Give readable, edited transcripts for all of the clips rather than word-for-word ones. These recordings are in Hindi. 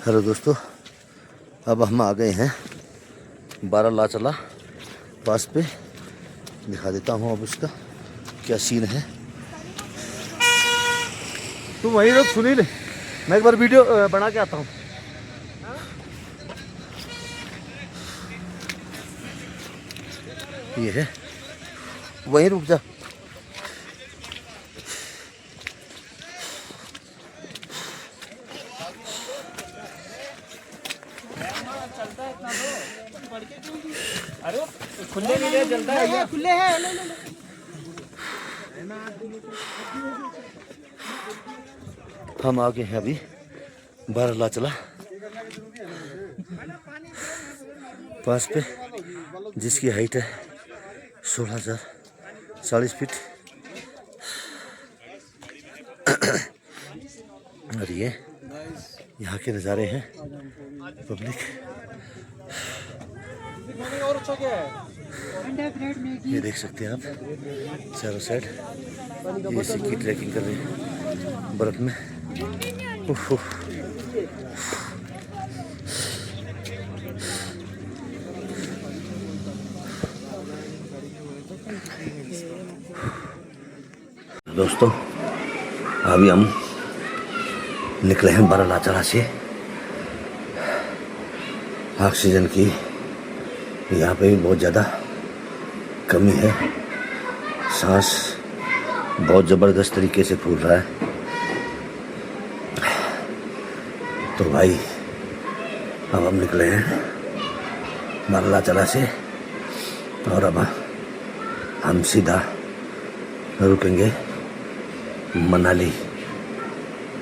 हेलो दोस्तों, अब हम आ गए हैं बारालाचला पास पे। दिखा देता हूँ अब उसका क्या सीन है। तू वहीं रुक सुनील, मैं एक बार वीडियो बना के आता हूँ। ये है, वहीं रुक जा। अरे खुले नहीं चलता है, खुले हैं। हम आ गए हैं अभी बारालाचला पास पे, जिसकी हाइट है 16,040 फीट। और ये यहाँ के नज़ारे हैं। पब्लिक ये देख सकते हैं आप, चारों साइड ये सी की ट्रैकिंग कर रहे हैं बर्फ में। दोस्तों अभी हम निकले हैं बारालाचला से। ऑक्सीजन की यहाँ पे भी बहुत ज़्यादा कमी है, सांस बहुत ज़बरदस्त तरीके से फूल रहा है। तो भाई अब हम निकले हैं बारालाचला से और अब हम सीधा रुकेंगे मनाली।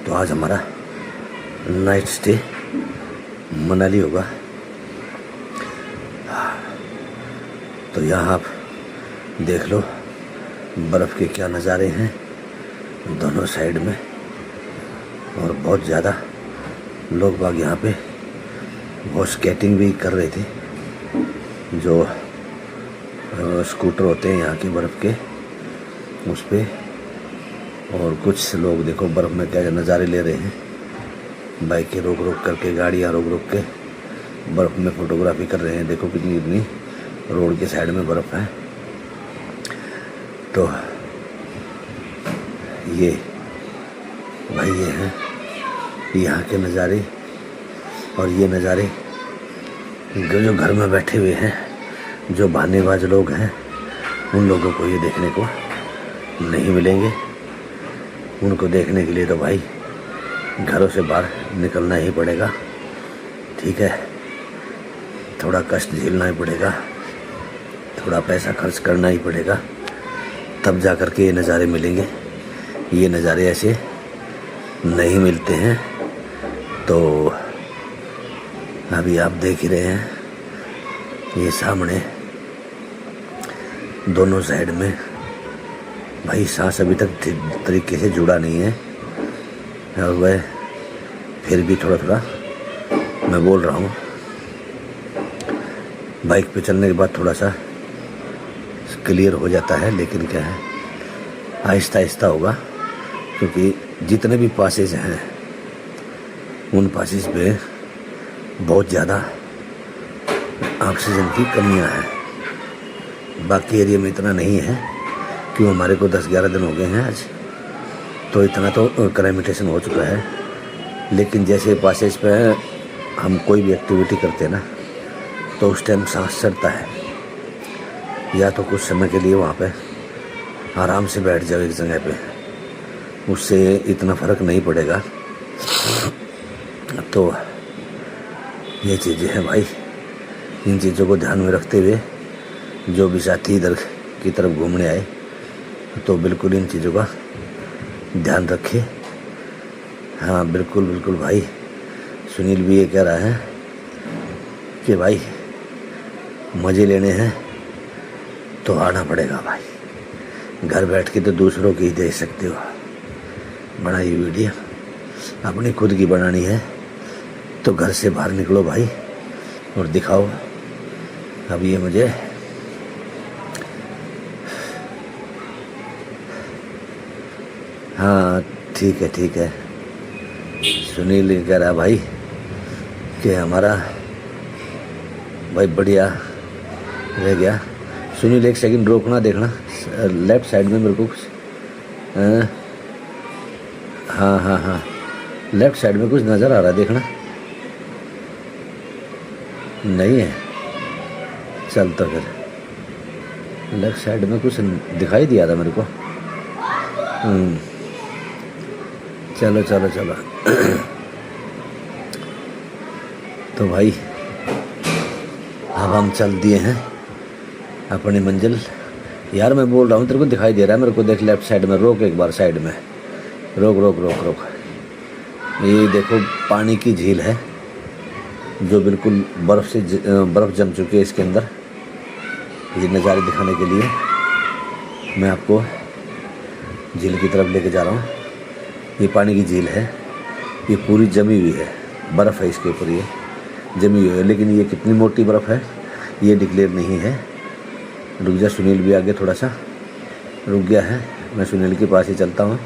तो आज हमारा नाइट स्टे मनाली होगा। तो यहाँ आप देख लो बर्फ़ के क्या नज़ारे हैं दोनों साइड में। और बहुत ज़्यादा लोग बाग यहाँ पे वो स्केटिंग भी कर रहे थे, जो स्कूटर होते हैं यहाँ के बर्फ़ के उस पे। और कुछ लोग देखो बर्फ़ में क्या नज़ारे ले रहे हैं, बाइकें रोक रोक करके, गाड़ियाँ रोक रोक के बर्फ़ में फ़ोटोग्राफी कर रहे हैं। देखो कितनी कितनी रोड के साइड में बर्फ़ है। तो ये भाई ये हैं यहाँ के नज़ारे। और ये नज़ारे जो घर में बैठे हुए हैं, जो बहानेबाज लोग हैं, उन लोगों को ये देखने को नहीं मिलेंगे। उनको देखने के लिए तो भाई घरों से बाहर निकलना ही पड़ेगा। ठीक है, थोड़ा कष्ट झेलना ही पड़ेगा, थोड़ा पैसा खर्च करना ही पड़ेगा, तब जा कर के ये नज़ारे मिलेंगे। ये नज़ारे ऐसे नहीं मिलते हैं। तो अभी आप देख ही रहे हैं, ये सामने दोनों साइड में भाई सांस अभी तक तरीके से जुड़ा नहीं है। और वह फिर भी थोड़ा थोड़ा मैं बोल रहा हूँ। बाइक पे चलने के बाद थोड़ा सा क्लियर हो जाता है, लेकिन क्या है आहिस्ता आहिस्ता होगा, क्योंकि जितने भी पासेज हैं उन पासेज पे बहुत ज़्यादा ऑक्सीजन की कमियां हैं। बाकी एरिया में इतना नहीं है, क्यों हमारे को 10-11 दिन हो गए हैं आज, तो इतना तो क्लाइमेटेशन हो चुका है। लेकिन जैसे पासेज पे हम कोई भी एक्टिविटी करते हैं ना, तो उस टाइम सांस चढ़ता है। या तो कुछ समय के लिए वहाँ पे आराम से बैठ जाओ एक जगह पे, उससे इतना फ़र्क नहीं पड़ेगा। तो ये चीज़ें हैं भाई, इन चीज़ों को ध्यान में रखते हुए जो भी साथी इधर की तरफ घूमने आए तो बिल्कुल इन चीज़ों का ध्यान रखें। हाँ बिल्कुल बिल्कुल भाई, सुनील भी ये कह रहा है कि भाई मज़े लेने हैं तो आना पड़ेगा भाई। घर बैठ के तो दूसरों की ही देख सकते हो, बनाई वीडियो अपनी खुद की बनानी है तो घर से बाहर निकलो भाई और दिखाओ। अब ये मुझे हाँ ठीक है सुनील कह रहा भाई कि हमारा भाई बढ़िया रह गया। सुनील एक सेकंड रोकना, देखना लेफ्ट साइड में मेरे को कुछ हाँ लेफ्ट साइड में कुछ नज़र आ रहा है, देखना। नहीं है, चल तो फिर लेफ्ट साइड में कुछ दिखाई दिया था मेरे को। चलो चलो चलो तो भाई अब हम चल दिए हैं अपनी मंजिल। यार मैं बोल रहा हूँ तेरे को दिखाई दे रहा है मेरे को, देख लेफ्ट साइड में, रोक एक बार साइड में, रोक रोक रोक रोक। ये देखो पानी की झील है जो बिल्कुल बर्फ़ जम चुकी है इसके अंदर। ये नज़ारे दिखाने के लिए मैं आपको झील की तरफ लेके जा रहा हूँ। ये पानी की झील है, ये पूरी जमी हुई है, बर्फ़ है इसके ऊपर, ये जमी हुई है। लेकिन ये कितनी मोटी बर्फ़ है ये डिक्लेयर नहीं है। रुक जा, सुनील भी आगे थोड़ा सा रुक गया है, मैं सुनील के पास ही चलता हूँ,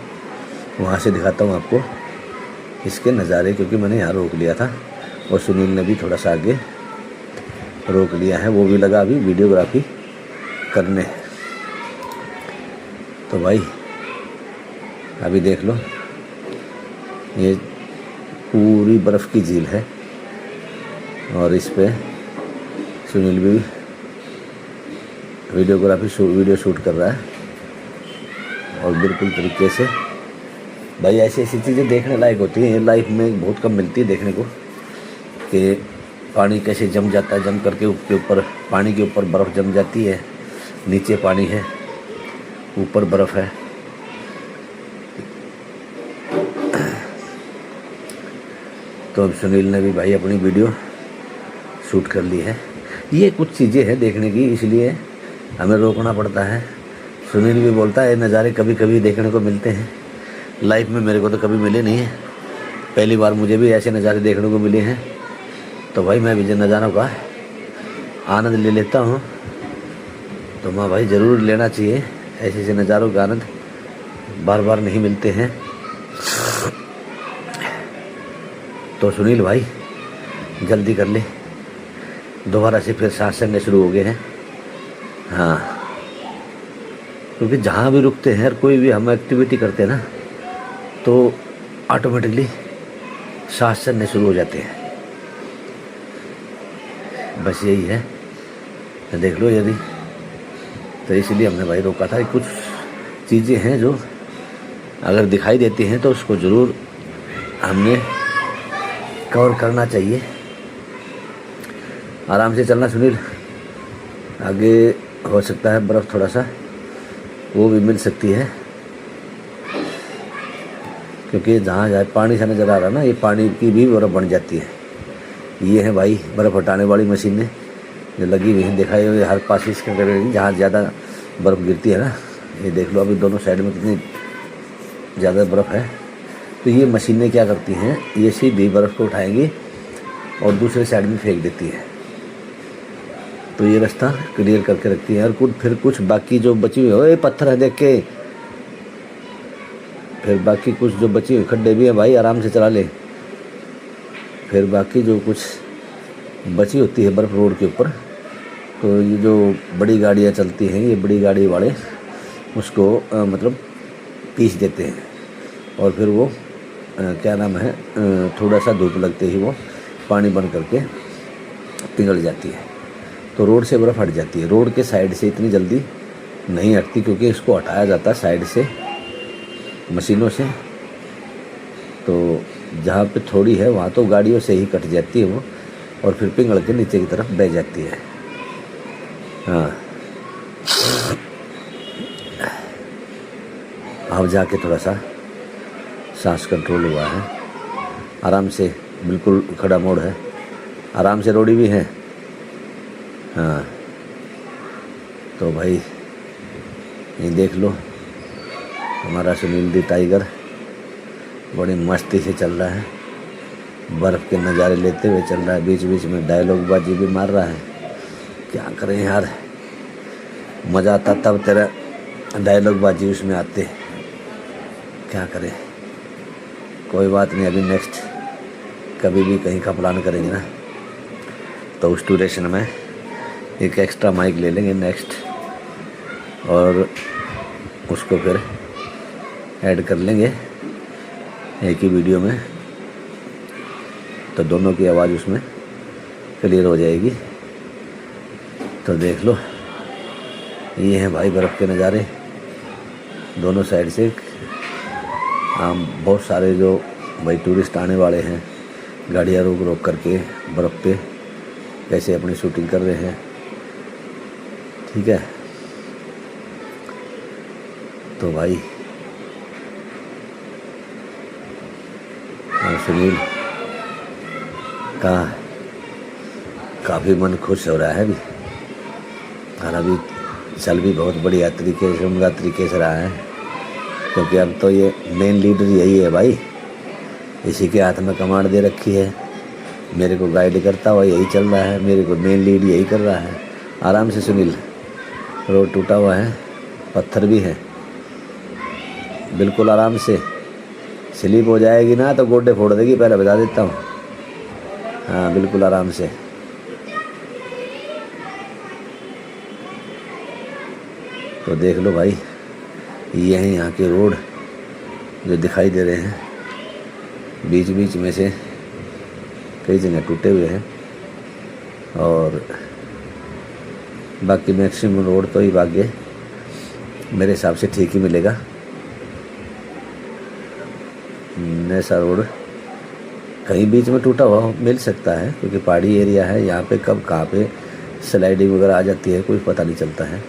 वहाँ से दिखाता हूँ आपको इसके नज़ारे, क्योंकि मैंने यहाँ रोक लिया था और सुनील ने भी थोड़ा सा आगे रोक लिया है, वो भी लगा अभी वीडियोग्राफी करने। तो भाई अभी देख लो, ये पूरी बर्फ़ की झील है और इस पे सुनील भी वीडियो शूट कर रहा है और बिल्कुल तरीके से। भाई ऐसी ऐसी चीज़ें देखने लायक होती हैं, लाइफ में बहुत कम मिलती है देखने को, कि पानी कैसे जम जाता है, जम करके उसके ऊपर, पानी के ऊपर बर्फ़ जम जाती है, नीचे पानी है, ऊपर बर्फ़ है। तो अब सुनील ने भी भाई अपनी वीडियो शूट कर ली है। ये कुछ चीज़ें हैं देखने की, इसलिए हमें रोकना पड़ता है। सुनील भी बोलता है नज़ारे कभी कभी देखने को मिलते हैं, लाइफ में मेरे को तो कभी मिले नहीं है, पहली बार मुझे भी ऐसे नज़ारे देखने को मिले हैं। तो भाई मैं भी जिन नज़ारों का आनंद ले लेता हूँ, तो मैं भाई ज़रूर लेना चाहिए। ऐसे ऐसे नज़ारों का आनंद बार बार नहीं मिलते हैं। तो सुनील भाई जल्दी कर ले, दोबारा से फिर सांस चलने शुरू हो गए हैं। हाँ, क्योंकि जहाँ भी रुकते हैं, कोई भी हम एक्टिविटी करते हैं ना, तो ऑटोमेटिकली सांस चलने शुरू हो जाते हैं। बस यही है, तो देख लो यदि, तो इसलिए हमने भाई रोका था। कुछ चीज़ें हैं जो अगर दिखाई देती हैं तो उसको ज़रूर हमने कवर करना चाहिए। आराम से चलना सुनील, आगे हो सकता है बर्फ़ थोड़ा सा वो भी मिल सकती है, क्योंकि जहाँ जहाँ पानी सा नज़र आ रहा है ना, ये पानी की भी बर्फ़ बन जाती है। ये है भाई बर्फ़ हटाने वाली मशीनें जो लगी हुई हैं, दिखाई हुई हर पास इसके अंदर, जहाँ ज़्यादा बर्फ़ गिरती है ना, ये देख लो अभी दोनों साइड में कितनी ज़्यादा बर्फ़ है। तो ये मशीनें क्या करती हैं, ये सीधी बर्फ़ को उठाएंगी और दूसरे साइड में फेंक देती है, तो ये रास्ता क्लियर करके रखती है। और फिर कुछ बाकी जो बची हुई, ओए पत्थर है देख के, फिर बाकी कुछ जो बची हुई खड्डे भी हैं भाई, आराम से चला ले। फिर बाकी जो कुछ बची होती है बर्फ़ रोड के ऊपर, तो ये जो बड़ी गाड़ियाँ चलती हैं, ये बड़ी गाड़ी वाले उसको मतलब पीस देते हैं और फिर वो क्या नाम है, थोड़ा सा धूप लगते ही वो पानी बन करके पिघल जाती है, तो रोड से बर्फ़ हट जाती है। रोड के साइड से इतनी जल्दी नहीं हटती, क्योंकि इसको हटाया जाता है साइड से मशीनों से। तो जहाँ पे थोड़ी है वहाँ तो गाड़ियों से ही कट जाती है वो, और फिर पिघल के नीचे की तरफ बह जाती है। हाँ, अब जाके थोड़ा सा सांस कंट्रोल हुआ है, आराम से, बिल्कुल खड़ा मोड़ है, आराम से रोडी भी है। हाँ, तो भाई ये देख लो हमारा सुनील दी टाइगर बड़ी मस्ती से चल रहा है, बर्फ़ के नज़ारे लेते हुए चल रहा है, बीच बीच में डायलॉग बाजी भी मार रहा है। क्या करें यार, मज़ा आता तब तेरा डायलॉग बाजी उसमें आते, क्या करें, कोई बात नहीं, अभी नेक्स्ट कभी भी कहीं का प्लान करेंगे ना तो उस ड्यूरेशन में एक एक्स्ट्रा माइक ले लेंगे नेक्स्ट, और उसको फिर ऐड कर लेंगे एक ही वीडियो में, तो दोनों की आवाज़ उसमें क्लियर हो जाएगी। तो देख लो, ये हैं भाई बर्फ़ के नज़ारे दोनों साइड से। बहुत सारे जो भाई टूरिस्ट आने वाले हैं, गाड़ियाँ रोक रोक करके बर्फ़ पे कैसे अपनी शूटिंग कर रहे हैं। ठीक है, तो भाई सुनील का काफ़ी मन खुश हो रहा है अभी, और अभी चल भी बहुत बढ़िया तरीके से, उम्दा तरीके से रहा है, क्योंकि अब तो ये मेन लीडर यही है भाई, इसी के हाथ में कमांड दे रखी है। मेरे को गाइड करता हुआ यही चल रहा है, मेरे को मेन लीड यही कर रहा है। आराम से सुनील, रोड टूटा हुआ है, पत्थर भी है, बिल्कुल आराम से। स्लिप हो जाएगी ना तो गोड्डे फोड़ देगी, पहले बता देता हूँ। हाँ, बिल्कुल आराम से। तो देख लो भाई, ये हैं यहाँ के रोड जो दिखाई दे रहे हैं, बीच बीच में से कई जगह टूटे हुए हैं, और बाकी मैक्सिमम रोड तो ही भाग्य मेरे हिसाब से ठीक ही मिलेगा। ऐसा रोड कहीं बीच में टूटा हुआ मिल सकता है, क्योंकि पहाड़ी एरिया है, यहाँ पे कब कहाँ पे स्लाइडिंग वगैरह आ जाती है कोई पता नहीं चलता है।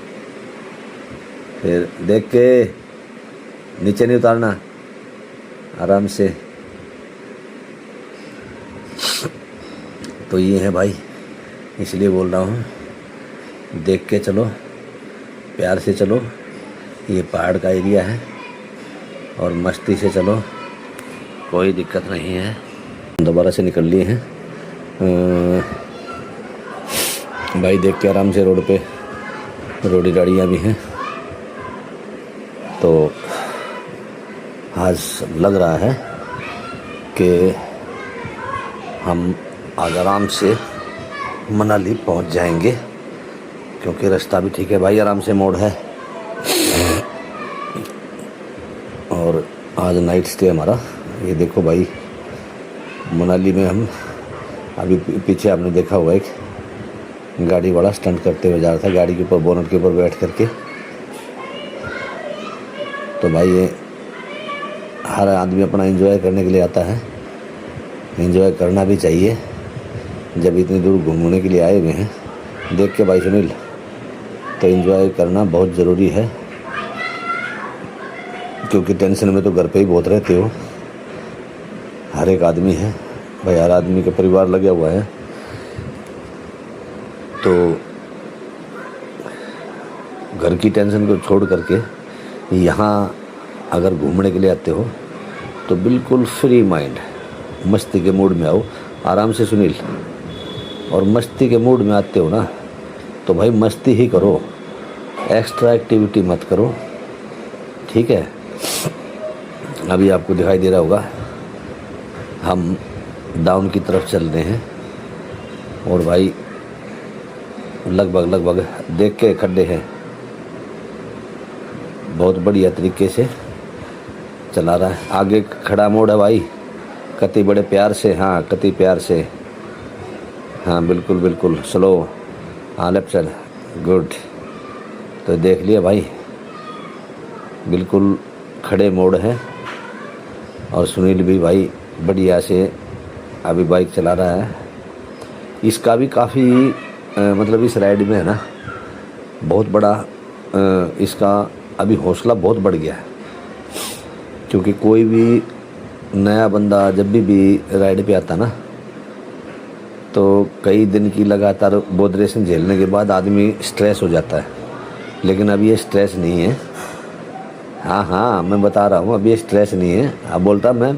फिर देख के नीचे नहीं उतारना, आराम से। तो ये है भाई, इसलिए बोल रहा हूँ, देख के चलो, प्यार से चलो। ये पहाड़ का एरिया है और मस्ती से चलो, कोई दिक्कत नहीं है। दोबारा से निकल लिए हैं भाई, देख के आराम से। रोड पे रोडी गाड़ियाँ भी हैं, तो आज लग रहा है कि हम आज आराम से मनाली पहुंच जाएंगे, क्योंकि रास्ता भी ठीक है भाई, आराम से मोड़ है। और आज नाइट स्टे हमारा। ये देखो भाई, मनाली में हम अभी पीछे आपने देखा होगा एक गाड़ी वाला स्टंट करते हुए जा रहा था, गाड़ी के ऊपर, बोनट के ऊपर बैठ करके। तो भाई ये हर आदमी अपना एंजॉय करने के लिए आता है, एंजॉय करना भी चाहिए जब इतनी दूर घूमने के लिए आए हुए हैं। देख के भाई सुनील, तो एंजॉय करना बहुत ज़रूरी है, क्योंकि टेंशन में तो घर पे ही बहुत रहते हो। हर एक आदमी है भाई, हर आदमी का परिवार लगा हुआ है, तो घर की टेंशन को छोड़ करके यहाँ अगर घूमने के लिए आते हो तो बिल्कुल फ्री माइंड, मस्ती के मूड में आओ, आराम से सुनील। और मस्ती के मूड में आते हो ना तो भाई मस्ती ही करो, एक्स्ट्रा एक्टिविटी मत करो, ठीक है। अभी आपको दिखाई दे रहा होगा, हम डाउन की तरफ चल रहे हैं, और भाई लगभग देख के खड्डे हैं, बहुत बढ़िया तरीके से चला रहा है। आगे खड़ा मोड़ है भाई, कति बड़े प्यार से, हाँ कति प्यार से, हाँ बिल्कुल स्लो, हाँ लेफ्ट साइड, गुड। तो देख लिया भाई, बिल्कुल खड़े मोड़ है, और सुनील भी भाई बढ़िया से अभी बाइक चला रहा है। इसका भी काफ़ी मतलब इस राइड में है ना बहुत बड़ा इसका अभी हौसला बहुत बढ़ गया है, क्योंकि कोई भी नया बंदा जब भी राइड पे आता ना तो कई दिन की लगातार बोधरेशन झेलने के बाद आदमी स्ट्रेस हो जाता है, लेकिन अब ये स्ट्रेस नहीं है। हाँ मैं बता रहा हूँ, अब ये स्ट्रेस नहीं है। अब बोलता मैं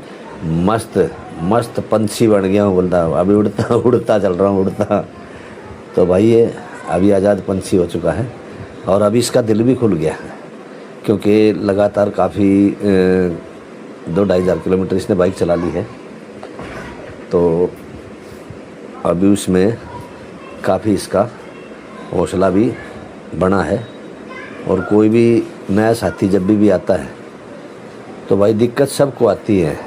मस्त पंछी बन गया हूँ, बोलता अभी उड़ता चल रहा हूँ, उड़ता। तो भाई ये अभी आज़ाद पंछी हो चुका है, और अभी इसका दिल भी खुल गया है, क्योंकि लगातार काफ़ी 2-2.5 हज़ार किलोमीटर इसने बाइक चला ली है। तो अभी उसमें काफ़ी इसका हौसला भी बना है। और कोई भी नया साथी जब भी आता है तो भाई दिक्कत सबको आती है,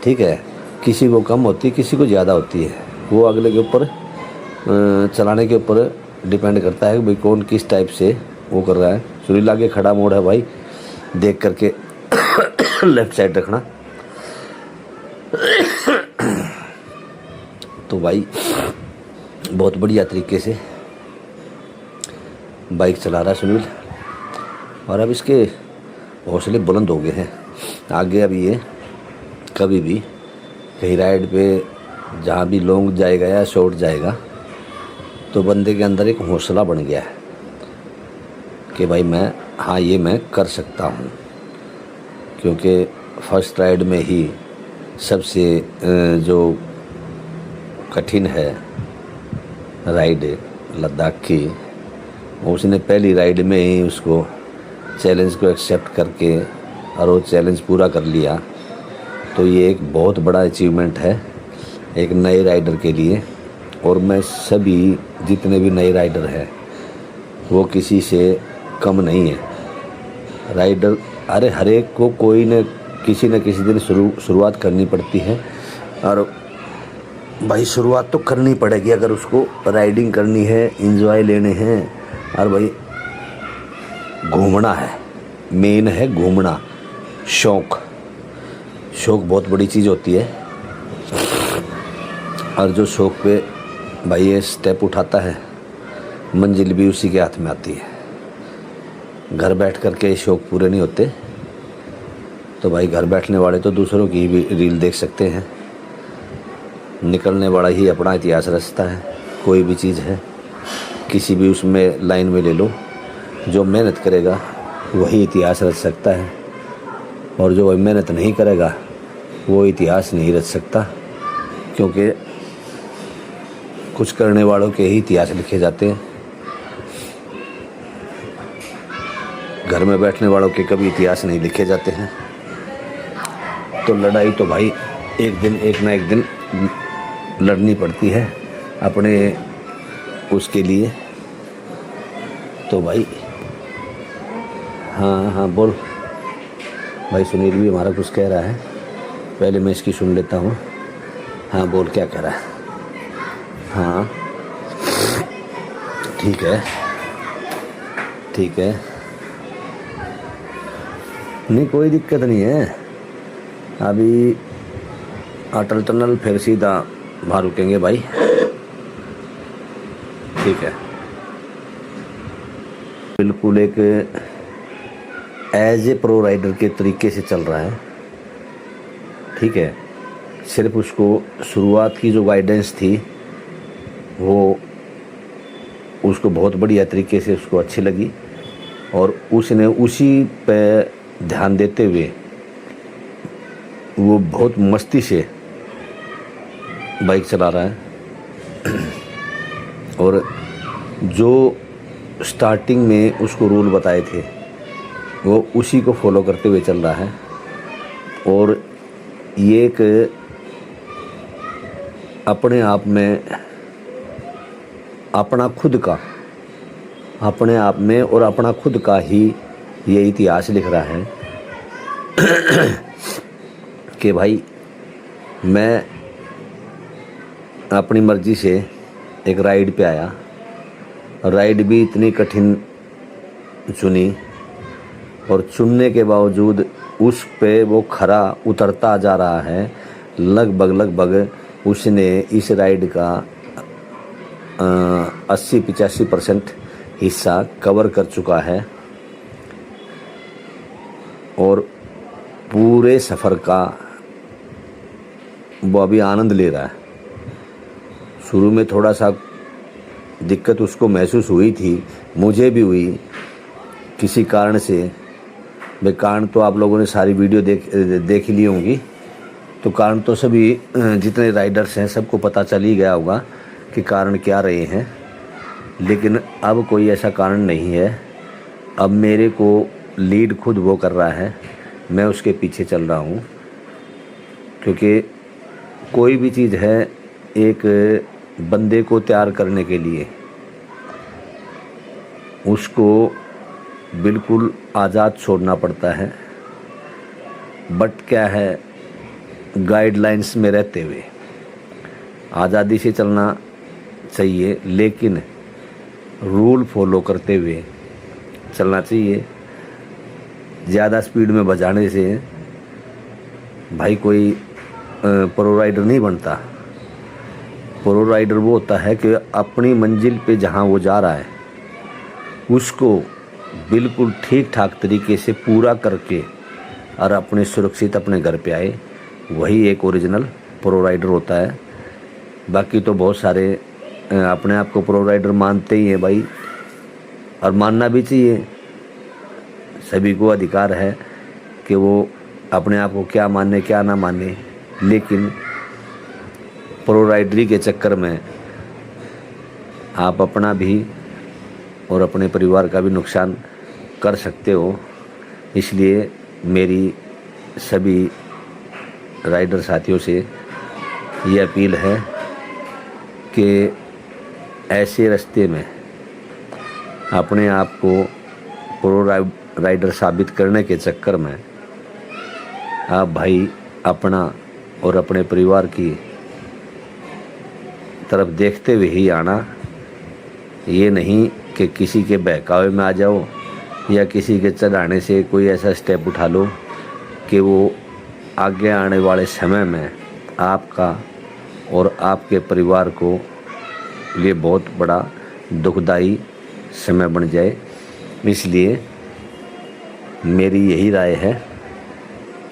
ठीक है। किसी को कम होती है, किसी को ज़्यादा होती है। वो अगले के ऊपर चलाने के ऊपर डिपेंड करता है कि भाई कौन किस टाइप से वो कर रहा है। सुनील आगे खड़ा मोड़ है भाई, देख करके लेफ्ट साइड रखना। तो भाई बहुत बढ़िया तरीके से बाइक चला रहा है सुनील, और अब इसके हौसले बुलंद हो गए हैं। आगे अब ये कभी भी कहीं राइड पे जहाँ भी लॉन्ग जाएगा या शॉर्ट जाएगा तो बंदे के अंदर एक हौसला बन गया है कि भाई ये मैं कर सकता हूँ। क्योंकि फर्स्ट राइड में ही सबसे जो कठिन है राइड लद्दाख की, उसने पहली राइड में ही उसको चैलेंज को एक्सेप्ट करके और वो चैलेंज पूरा कर लिया। तो ये एक बहुत बड़ा अचीवमेंट है एक नए राइडर के लिए। और मैं सभी जितने भी नए राइडर हैं वो किसी से कम नहीं है। राइडर हर एक को कोई न किसी दिन शुरुआत करनी पड़ती है। और भाई शुरुआत तो करनी पड़ेगी अगर उसको राइडिंग करनी है, एंजॉय लेने हैं, और भाई घूमना है। मेन है घूमना, शौक बहुत बड़ी चीज़ होती है। और जो शौक पे भाई ये स्टेप उठाता है, मंजिल भी उसी के हाथ में आती है। घर बैठ कर के शौक पूरे नहीं होते। तो भाई घर बैठने वाले तो दूसरों की भी रील देख सकते हैं, निकलने वाला ही अपना इतिहास रचता है। कोई भी चीज़ है, किसी भी उसमें लाइन में ले लो, जो मेहनत करेगा वही इतिहास रच सकता है, और जो वही मेहनत नहीं करेगा वो इतिहास नहीं रच सकता। क्योंकि कुछ करने वालों के ही इतिहास लिखे जाते हैं, घर में बैठने वालों के कभी इतिहास नहीं लिखे जाते हैं। तो लड़ाई तो भाई एक ना एक दिन लड़नी पड़ती है अपने उसके लिए। तो भाई हाँ बोल भाई। सुनील भी हमारा कुछ कह रहा है, पहले मैं इसकी सुन लेता हूँ। हाँ बोल, क्या कह रहा है? हाँ ठीक है, नहीं कोई दिक्कत नहीं है। अभी अटल टनल फिर सीधा वहाँ रुकेंगे भाई, ठीक है। बिल्कुल एक एज ए प्रो राइडर के तरीके से चल रहा है, ठीक है। सिर्फ उसको शुरुआत की जो गाइडेंस थी वो उसको बहुत बढ़िया तरीके से उसको अच्छी लगी, और उसने उसी पे ध्यान देते हुए वो बहुत मस्ती से बाइक चला रहा है। और जो स्टार्टिंग में उसको रूल बताए थे वो उसी को फॉलो करते हुए चल रहा है। और ये एक अपने आप में अपना खुद का ही ये इतिहास लिख रहा है कि भाई मैं अपनी मर्ज़ी से एक राइड पे आया, राइड भी इतनी कठिन चुनी, और चुनने के बावजूद उस पे वो खरा उतरता जा रहा है। लगभग उसने इस राइड का 80-85% हिस्सा कवर कर चुका है, और पूरे सफ़र का वो अभी आनंद ले रहा है। शुरू में थोड़ा सा दिक्कत उसको महसूस हुई थी, मुझे भी हुई किसी कारण से। वे कारण तो आप लोगों ने सारी वीडियो देख ली होंगी, तो कारण तो सभी जितने राइडर्स हैं सबको पता चल ही गया होगा कि कारण क्या रहे हैं। लेकिन अब कोई ऐसा कारण नहीं है। अब मेरे को लीड खुद वो कर रहा है, मैं उसके पीछे चल रहा हूँ। क्योंकि कोई भी चीज़ है एक बंदे को तैयार करने के लिए उसको बिल्कुल आज़ाद छोड़ना पड़ता है, बट क्या है गाइडलाइंस में रहते हुए आज़ादी से चलना चाहिए, लेकिन रूल फॉलो करते हुए चलना चाहिए। ज़्यादा स्पीड में बजाने से भाई कोई प्रो राइडर नहीं बनता। प्रो राइडर वो होता है कि अपनी मंजिल पे जहाँ वो जा रहा है उसको बिल्कुल ठीक ठाक तरीके से पूरा करके और अपने सुरक्षित अपने घर पे आए, वही एक ओरिजिनल प्रो राइडर होता है। बाकी तो बहुत सारे अपने आप को प्रो राइडर मानते ही हैं भाई, और मानना भी चाहिए। सभी को अधिकार है कि वो अपने आप को क्या माने क्या ना माने, लेकिन प्रो राइडरी के चक्कर में आप अपना भी और अपने परिवार का भी नुकसान कर सकते हो। इसलिए मेरी सभी राइडर साथियों से ये अपील है कि ऐसे रास्ते में अपने आप को प्रो राइडर साबित करने के चक्कर में आप भाई अपना और अपने परिवार की तरफ देखते हुए ही आना। ये नहीं कि किसी के बहकावे में आ जाओ या किसी के चढ़ाने से कोई ऐसा स्टेप उठा लो कि वो आगे आने वाले समय में आपका और आपके परिवार को लिए बहुत बड़ा दुखदाई समय बन जाए। इसलिए मेरी यही राय है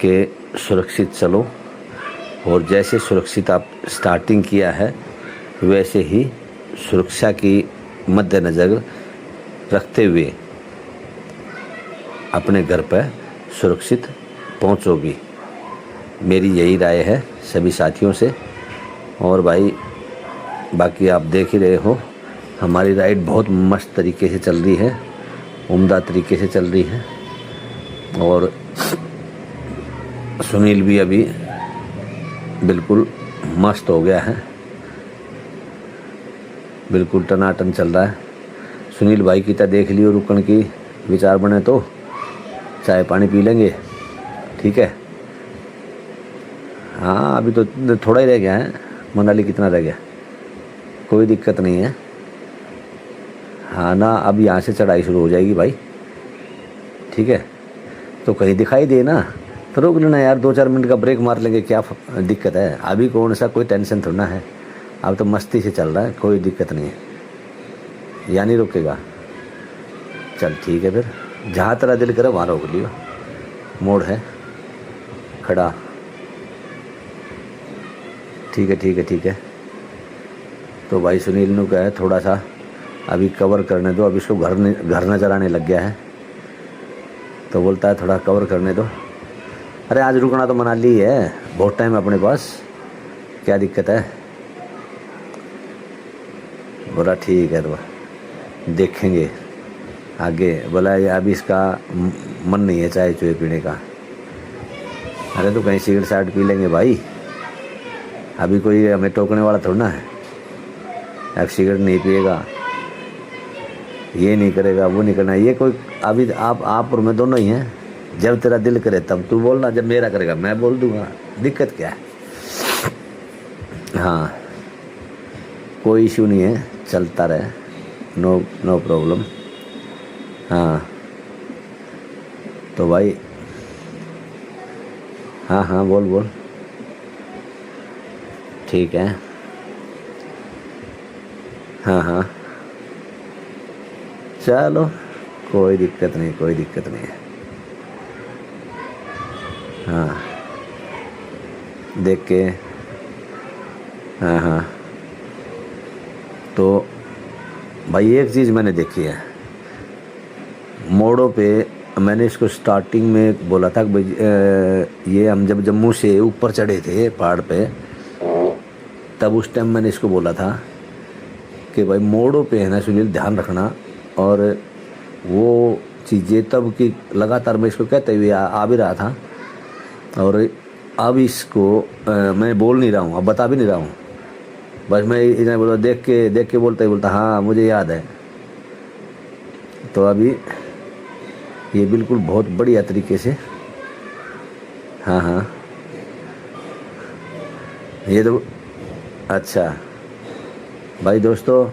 कि सुरक्षित चलो, और जैसे सुरक्षित आप स्टार्टिंग किया है वैसे ही सुरक्षा की मद्देनज़र रखते हुए अपने घर पर सुरक्षित पहुंचो भी। मेरी यही राय है सभी साथियों से। और भाई बाकी आप देख ही रहे हो हमारी राइड बहुत मस्त तरीके से चल रही है, उम्दा तरीके से चल रही है। और सुनील भी अभी बिल्कुल मस्त हो गया है, बिल्कुल टनाटन चल रहा है। सुनील भाई की तो देख लियो, रुकन की विचार बने तो चाय पानी पी लेंगे, ठीक है। हाँ अभी तो थोड़ा ही रह गया है, मनाली कितना रह गया, कोई दिक्कत नहीं है। हाँ ना, अब यहाँ से चढ़ाई शुरू हो जाएगी भाई, ठीक है। तो कहीं दिखाई दे ना तो रोक लेना यार, 2-4 मिनट का ब्रेक मार लेंगे, क्या दिक्कत है। अभी कौन सा कोई टेंशन थोड़ा है, अब तो मस्ती से चल रहा है, कोई दिक्कत नहीं है। या नहीं रुकेगा, चल ठीक है फिर, जहाँ तेरा दिल करे वहाँ रोक लियो, मोड़ है खड़ा, ठीक है ठीक है ठीक है। तो भाई सुनील ने कहा है थोड़ा सा अभी कवर करने दो, अभी इसको घर नजर आने लग गया है, तो बोलता है थोड़ा कवर करने दो। अरे आज रुकना तो मनाली है, बहुत टाइम है अपने पास, क्या दिक्कत है। बोला ठीक है, तो देखेंगे आगे। बोला ये अभी इसका मन नहीं है चाय चुए पीने का। अरे तो कहीं सिगरेट साइड पी लेंगे भाई, अभी कोई हमें टोकने वाला थोड़ा ना है। अब सिगरेट नहीं पिएगा, ये नहीं करेगा, वो नहीं करना, ये कोई अभी आप और मैं दोनों ही हैं। जब तेरा दिल करे तब तू बोलना, जब मेरा करेगा मैं बोल दूंगा, दिक्कत क्या है। हाँ कोई इशू नहीं है, चलता रहे, नो प्रॉब्लम। हाँ तो भाई हाँ बोल ठीक है। हाँ चलो कोई दिक्कत नहीं है। हाँ देख के हाँ तो भाई एक चीज़ मैंने देखी है मोड़ों पे। मैंने इसको स्टार्टिंग में बोला था कि ये हम जब जम्मू से ऊपर चढ़े थे पहाड़ पे, तब उस टाइम मैंने इसको बोला था कि भाई मोड़ों पे है ना सुनील ध्यान रखना। और वो चीज़ें तब की लगातार मैं इसको कहते हुए आ भी रहा था। और अब इसको मैं बोल नहीं रहा हूँ, अब बता भी नहीं रहा हूँ, बस मैं इन्हें बोला देख के बोलता ही बोलता हाँ मुझे याद है। तो अभी ये बिल्कुल बहुत बढ़िया तरीके से, हाँ हाँ ये तो अच्छा भाई दोस्तों,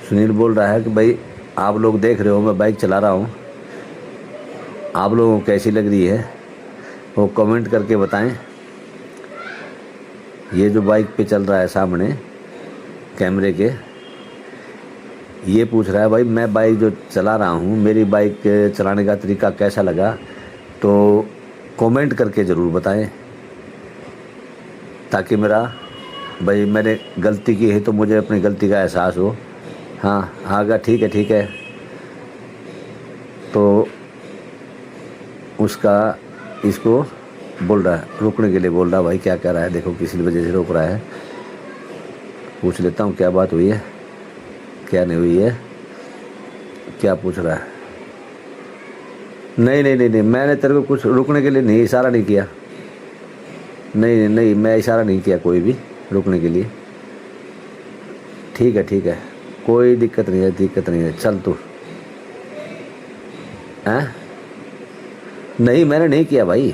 सुनील बोल रहा है कि भाई आप लोग देख रहे हो मैं बाइक चला रहा हूँ, आप लोगों को कैसी लग रही है वो कमेंट करके बताएं। ये जो बाइक पे चल रहा है सामने कैमरे के, ये पूछ रहा है भाई मैं बाइक जो चला रहा हूँ मेरी बाइक चलाने का तरीका कैसा लगा, तो कमेंट करके ज़रूर बताएं ताकि मेरा भाई मैंने गलती की है तो मुझे अपनी गलती का एहसास हो। हाँ आगा ठीक है। तो उसका इसको बोल रहा है रुकने के लिए, बोल रहा है भाई क्या कह रहा है, देखो किसी वजह से रोक रहा है। पूछ लेता हूँ क्या बात हुई है क्या नहीं हुई है, क्या पूछ रहा है। नहीं मैंने तेरे को कुछ रुकने के लिए नहीं इशारा नहीं किया, नहीं मैं इशारा नहीं किया कोई भी रुकने के लिए। ठीक है कोई दिक्कत नहीं है चल तू। हैं नहीं मैंने नहीं किया भाई,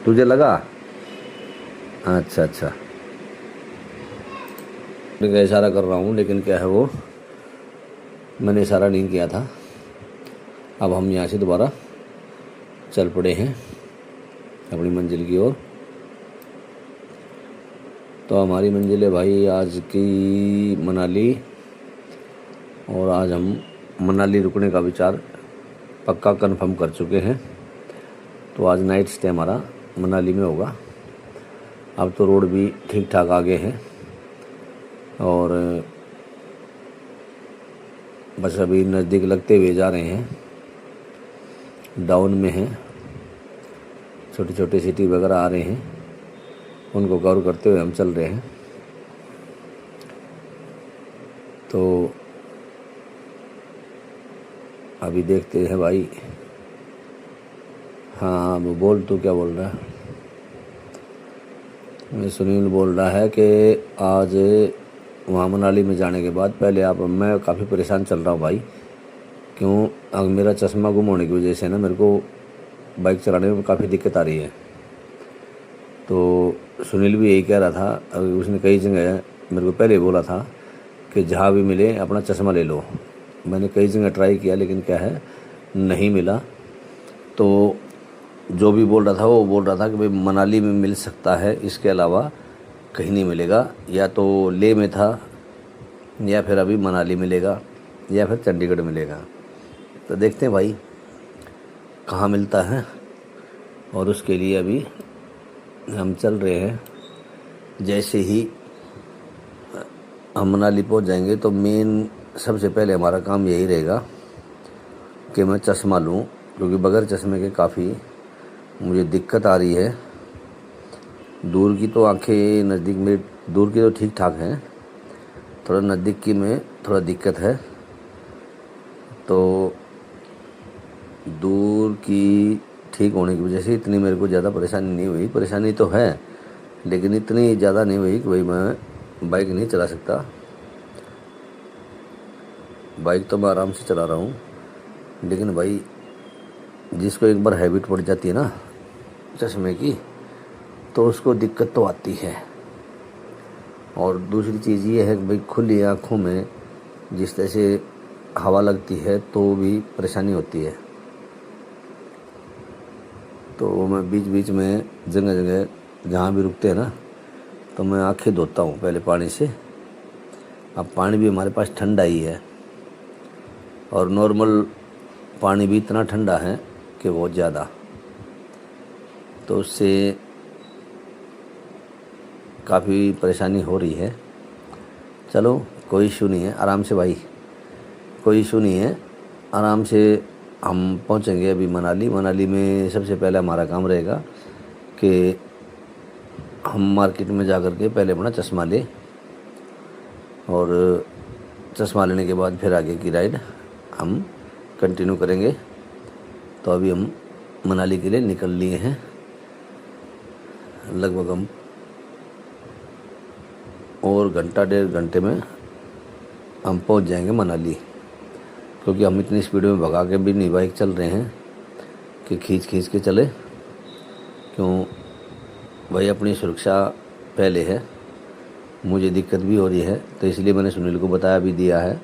तुझे लगा अच्छा मैं इशारा कर रहा हूँ, लेकिन क्या है वो मैंने इशारा नहीं किया था। अब हम यहाँ से दोबारा चल पड़े हैं अपनी मंजिल की ओर। तो हमारी मंजिल है भाई आज की मनाली, और आज हम मनाली रुकने का विचार पक्का कंफर्म कर चुके हैं। तो आज नाइट स्टे हमारा मनाली में होगा। अब तो रोड भी ठीक ठाक आगे हैं और बस अभी नज़दीक लगते हुए जा रहे हैं, डाउन में हैं, छोटी सिटी वगैरह आ रहे हैं, उनको कवर करते हुए हम चल रहे हैं। तो अभी देखते हैं भाई। हाँ वो बोल, तू क्या बोल रहा है? सुनील बोल रहा है कि आज वहाँ मनाली में जाने के बाद पहले आप, मैं काफ़ी परेशान चल रहा हूँ भाई, क्यों अब मेरा चश्मा गुम होने की वजह से ना मेरे को बाइक चलाने में काफ़ी दिक्कत आ रही है। तो सुनील भी यही कह रहा था, उसने कई जगह मेरे को पहले बोला था कि जहाँ भी मिले अपना चश्मा ले लो। मैंने कई जगह ट्राई किया लेकिन क्या है नहीं मिला। तो जो भी बोल रहा था वो बोल रहा था कि भाई मनाली में मिल सकता है, इसके अलावा कहीं नहीं मिलेगा, या तो लेह में था या फिर अभी मनाली मिलेगा या फिर चंडीगढ़ मिलेगा। तो देखते हैं भाई कहाँ मिलता है, और उसके लिए अभी हम चल रहे हैं। जैसे ही हम मनाली पहुंच जाएंगे तो मेन सबसे पहले हमारा काम यही रहेगा कि मैं चश्मा लूं, क्योंकि बगैर चश्मे के काफ़ी मुझे दिक्कत आ रही है। दूर की तो आंखें, नज़दीक में दूर की तो ठीक ठाक हैं, थोड़ा नज़दीक की में थोड़ा दिक्कत है। तो दूर की ठीक होने की वजह से इतनी मेरे को ज़्यादा परेशानी नहीं हुई। परेशानी तो है लेकिन इतनी ज़्यादा नहीं हुई कि भाई मैं बाइक नहीं चला सकता। बाइक तो मैं आराम से चला रहा हूँ, लेकिन भाई जिसको एक बार हैबिट पड़ जाती है ना चश्मे की, तो उसको दिक्कत तो आती है। और दूसरी चीज़ ये है कि भाई खुली आँखों में जिस तरह से हवा लगती है तो भी परेशानी होती है। तो मैं बीच बीच में जगह जगह जहाँ भी रुकते हैं ना, तो मैं आँखें धोता हूँ पहले पानी से। अब पानी भी हमारे पास ठंडा ही है, और नॉर्मल पानी भी इतना ठंडा है कि बहुत ज़्यादा, तो उससे काफ़ी परेशानी हो रही है। चलो कोई इशू नहीं है, आराम से भाई, कोई इशू नहीं है, आराम से हम पहुंचेंगे अभी मनाली। मनाली में सबसे पहले हमारा काम रहेगा कि हम मार्केट में जा कर के पहले अपना चश्मा लें, और चश्मा लेने के बाद फिर आगे की राइड हम कंटिन्यू करेंगे। तो अभी हम मनाली के लिए निकल लिए हैं। लगभग हम और घंटा 1.5 घंटे में हम पहुंच जाएंगे मनाली, क्योंकि हम इतनी स्पीड में भगा के भी नहीं बाइक चल रहे हैं कि खींच खींच के चले। क्यों भाई, अपनी सुरक्षा पहले है। मुझे दिक्कत भी हो रही है, तो इसलिए मैंने सुनील को बताया भी दिया है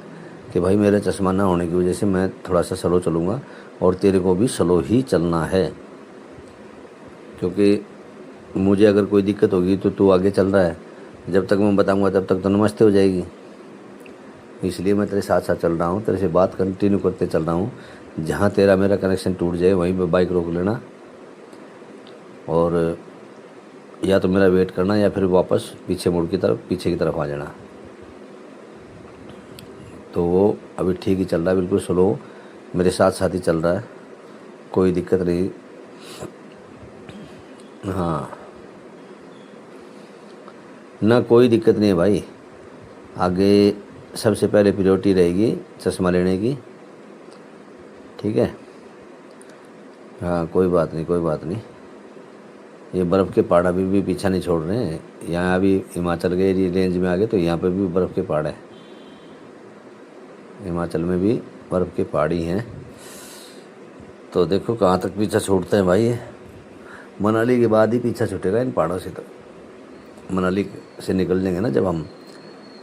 कि भाई मेरा चश्मा ना होने की वजह से मैं थोड़ा सा स्लो चलूँगा और तेरे को भी स्लो ही चलना है, क्योंकि मुझे अगर कोई दिक्कत होगी तो तू आगे चल रहा है, जब तक मैं बताऊँगा तब तक तो नमस्ते हो जाएगी। इसलिए मैं तेरे साथ साथ चल रहा हूँ, तेरे से बात कंटिन्यू करते चल रहा हूँ। जहाँ तेरा मेरा कनेक्शन टूट जाए वहीं पे बाइक रोक लेना, और या तो मेरा वेट करना या फिर वापस पीछे पीछे की तरफ आ जाना। तो वो अभी ठीक ही चल रहा है, बिल्कुल स्लो मेरे साथ साथ ही चल रहा है, कोई दिक्कत नहीं। हाँ ना, कोई दिक्कत नहीं है भाई। आगे सबसे पहले प्रायोरिटी रहेगी चश्मा लेने की, ठीक है। हाँ कोई बात नहीं, कोई बात नहीं। ये बर्फ़ के पहाड़ अभी भी पीछा नहीं छोड़ रहे हैं। यहाँ अभी हिमाचल के रेंज में आ गए तो यहाँ पे भी बर्फ़ के पहाड़ है। हिमाचल में भी बर्फ़ के पहाड़ ही हैं। तो देखो कहाँ तक पीछा छूटते हैं भाई। ये मनाली के बाद ही पीछा छूटेगा इन पहाड़ों से। तो मनाली से निकल जाएंगे ना, जब हम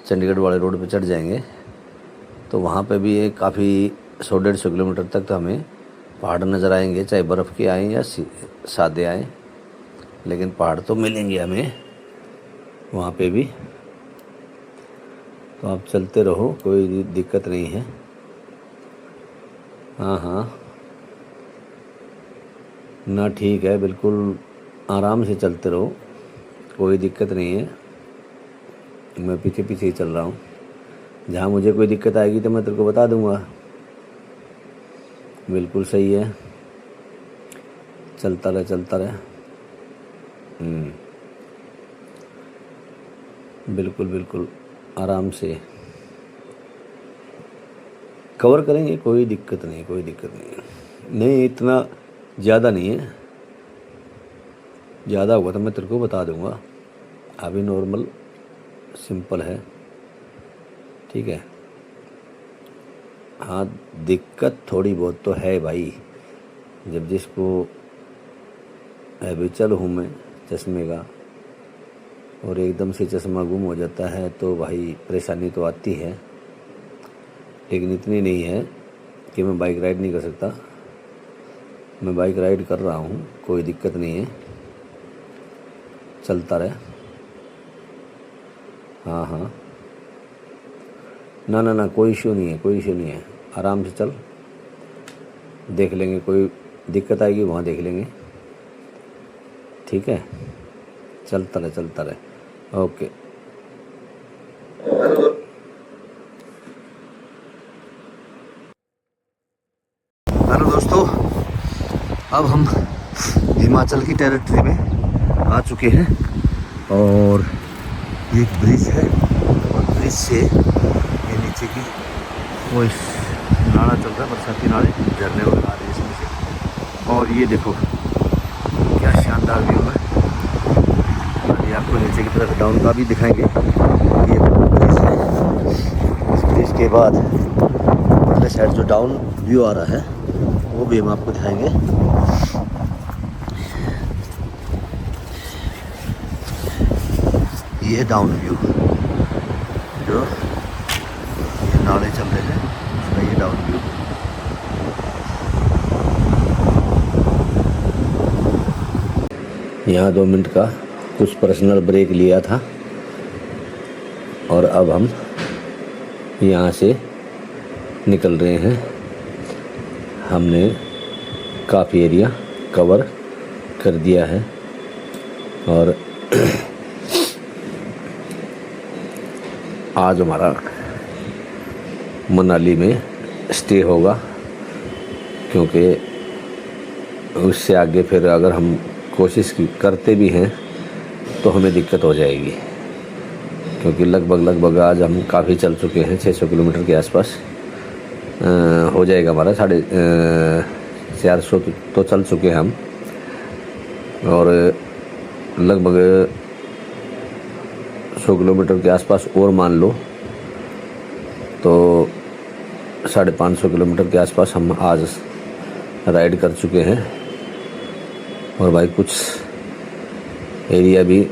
चंडीगढ़ वाले रोड पे चढ़ जाएंगे तो वहाँ पे भी एक काफ़ी 100-150 किलोमीटर तक तो हमें पहाड़ नज़र आएंगे, चाहे बर्फ़ के आएँ या सादे आएँ, लेकिन पहाड़ तो मिलेंगे हमें वहाँ पे भी। तो आप चलते रहो, कोई दिक्कत नहीं है। हाँ हाँ ना, ठीक है, बिल्कुल आराम से चलते रहो, कोई दिक्कत नहीं है। मैं पीछे पीछे ही चल रहा हूँ। जहाँ मुझे कोई दिक्कत आएगी तो मैं तेरे को बता दूँगा। बिल्कुल सही है, चलता रहे चलता रहे। बिल्कुल बिल्कुल आराम से कवर करेंगे, कोई दिक्कत नहीं, कोई दिक्कत नहीं। नहीं इतना ज़्यादा नहीं है, ज़्यादा होगा तो मैं तेरे को बता दूँगा। अभी नॉर्मल सिंपल है, ठीक है। हाँ दिक्कत थोड़ी बहुत तो है भाई, जब जिसको हैबिचुअल हूँ मैं चश्मे का और एकदम से चश्मा गुम हो जाता है तो भाई परेशानी तो आती है, लेकिन इतनी नहीं है कि मैं बाइक राइड नहीं कर सकता। मैं बाइक राइड कर रहा हूँ, कोई दिक्कत नहीं है, चलता रहे। हाँ हाँ ना ना ना, कोई इशू नहीं है, कोई इशू नहीं है। आराम से चल, देख लेंगे, कोई दिक्कत आएगी वहाँ देख लेंगे, ठीक है। चलता रहे चलता रहे। ओके। हेलो दोस्तों, अब हम हिमाचल की टेरिटरी में आ चुके हैं और ये एक ब्रिज है और ब्रिज से ये नीचे की वो नाला चल रहा है, बरसाती नाले झरने वगैरह आ रहे हैं इसमें से। और ये देखो क्या शानदार व्यू है। ये आपको नीचे की तरफ डाउन का भी दिखाएंगे। ये ब्रिज है, इस ब्रिज के बाद अगले साइड जो डाउन व्यू आ रहा है वो भी हम आपको दिखाएंगे। ये है डाउन व्यू, जो ये नाले चल रहे हैं उसका ये डाउन व्यू। यहाँ 2 मिनट का कुछ पर्सनल ब्रेक लिया था और अब हम यहाँ से निकल रहे हैं। हमने काफ़ी एरिया कवर कर दिया है और आज हमारा मनाली में स्टे होगा, क्योंकि उससे आगे फिर अगर हम कोशिश करते भी हैं तो हमें दिक्कत हो जाएगी, क्योंकि लगभग आज हम काफ़ी चल चुके हैं। 600 किलोमीटर के आसपास हो जाएगा हमारा, 450 तो चल चुके हैं हम। और लगभग 100 किलोमीटर के आसपास और मान लो, तो 550 किलोमीटर के आसपास हम आज राइड कर चुके हैं। और भाई कुछ एरिया भी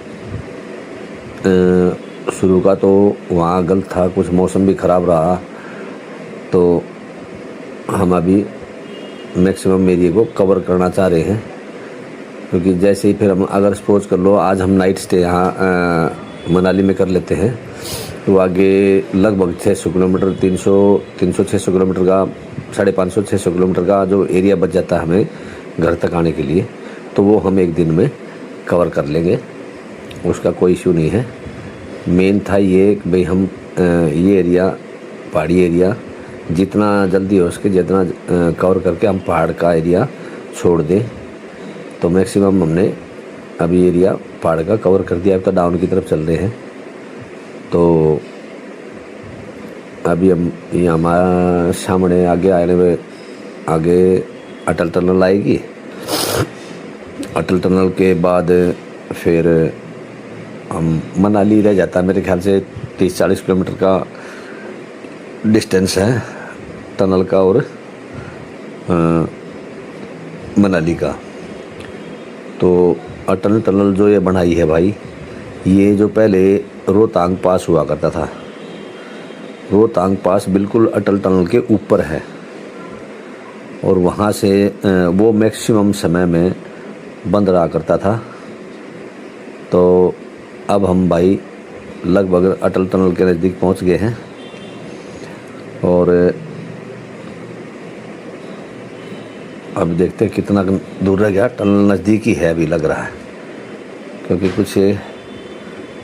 शुरू का तो वहाँ गलत था, कुछ मौसम भी ख़राब रहा, तो हम अभी मैक्सिमम एरिया को कवर करना चाह रहे हैं। क्योंकि जैसे ही फिर हम अगर सपोज कर लो आज हम नाइट स्टे यहाँ मनाली में कर लेते हैं, तो आगे लगभग 600 किलोमीटर 300-600 किलोमीटर का 550-600 किलोमीटर का जो एरिया बच जाता है हमें घर तक आने के लिए, तो वो हम एक दिन में कवर कर लेंगे, उसका कोई इशू नहीं है। मेन था ये कि भाई हम ये एरिया, पहाड़ी एरिया जितना जल्दी हो सके जितना कवर करके हम पहाड़ का एरिया छोड़ दें। तो मैक्सिमम हमने अभी एरिया पहाड़ का कवर कर दिया, अब तो डाउन की तरफ चल रहे हैं। तो अभी हम ये हमारा सामने आगे आने में आगे अटल टनल आएगी। अटल टनल के बाद फिर हम मनाली रह जाता है, मेरे ख्याल से 30-40 किलोमीटर का डिस्टेंस है टनल का और मनाली का। तो अटल टनल जो ये बनाई है भाई, ये जो पहले रोहतांग पास हुआ करता था, रोहतांग पास बिल्कुल अटल टनल के ऊपर है, और वहाँ से वो मैक्सिमम समय में बंद रहा करता था। तो अब हम भाई लगभग अटल टनल के नज़दीक पहुँच गए हैं, और अब देखते हैं कितना दूर रह गया। टनल नज़दीक ही है अभी लग रहा है, क्योंकि कुछ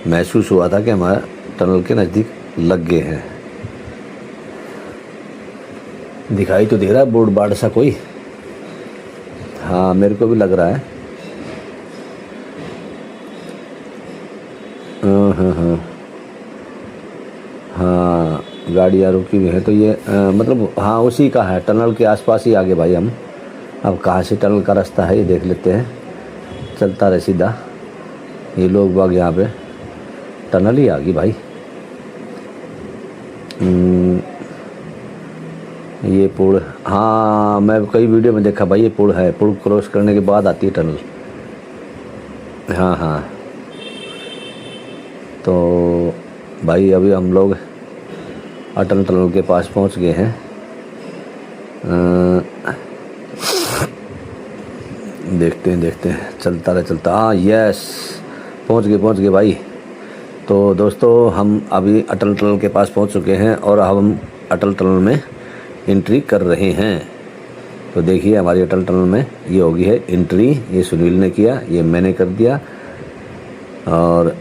महसूस हुआ था कि हमारा टनल के नज़दीक लग गए हैं। दिखाई तो दे रहा है बोर्ड बाड़ सा कोई, हाँ मेरे को भी लग रहा है। हाँ गाड़ियाँ रुकी हुई है, तो ये मतलब हाँ उसी का है, टनल के आसपास ही आगे भाई हम। अब कहाँ से टनल का रास्ता है ये देख लेते हैं, चलता रहे सीधा। ये लोग बाग यहाँ पे टनल ही आ गई भाई। ये पुल, हाँ मैं कई वीडियो में देखा भाई, ये पुल है, पुल क्रॉस करने के बाद आती है टनल। हाँ हाँ, तो भाई अभी हम लोग अटल टनल के पास पहुंच गए हैं। देखते हैं चलता रहे। हाँ यस, पहुंच गए भाई। तो दोस्तों हम अभी अटल टनल के पास पहुंच चुके हैं, और अब हम अटल टनल में एंट्री कर रहे हैं। तो देखिए हमारी अटल टनल में ये होगी है एंट्री, ये सुनील ने किया, ये मैंने कर दिया। और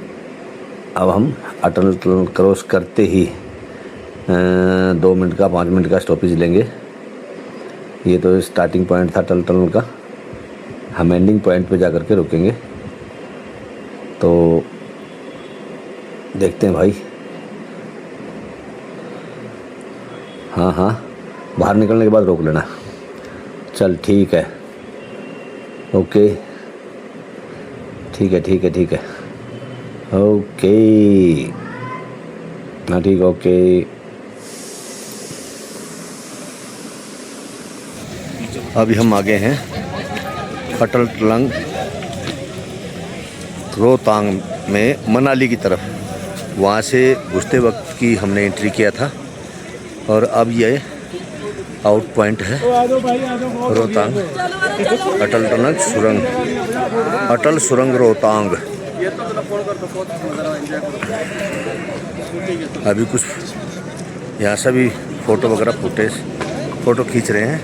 अब हम अटल टनल क्रॉस करते ही 2 मिनट का 5 मिनट का स्टॉपेज लेंगे। ये तो स्टार्टिंग पॉइंट था अटल टनल का, हम एंडिंग पॉइंट पे जा कर के रुकेंगे। तो देखते हैं भाई। हाँ बाहर निकलने के बाद रोक लेना। चल ठीक है, ओके ठीक है ओके, हाँ ठीक है ओके। अभी हम आ गए हैं अटल टनल रोहतांग में मनाली की तरफ। वहाँ से घुसते वक्त की हमने एंट्री किया था, और अब ये आउट पॉइंट है रोहतांग अटल टनल सुरंग, अटल सुरंग रोहतांग। अभी कुछ यहाँ से भी फ़ोटो वगैरह फ़ोटो खींच रहे हैं।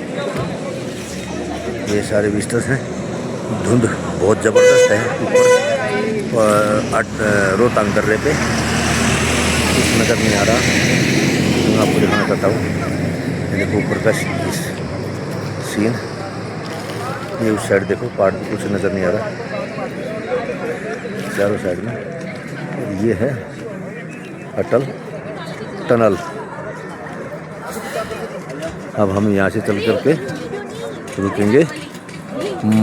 ये सारे विजिटर्स हैं। धुंध बहुत ज़बरदस्त है ऊपर रोहतांग दर्रे पे, कुछ नज़र नहीं आ रहा। मैं आपको दिखाना चाहता हूँ। देखो ऊपर का सीन, ये उस साइड देखो पहाड़ पे कुछ नज़र नहीं आ रहा चारों साइड में। ये है अटल टनल। अब हम यहाँ से चल कर के रुकेंगे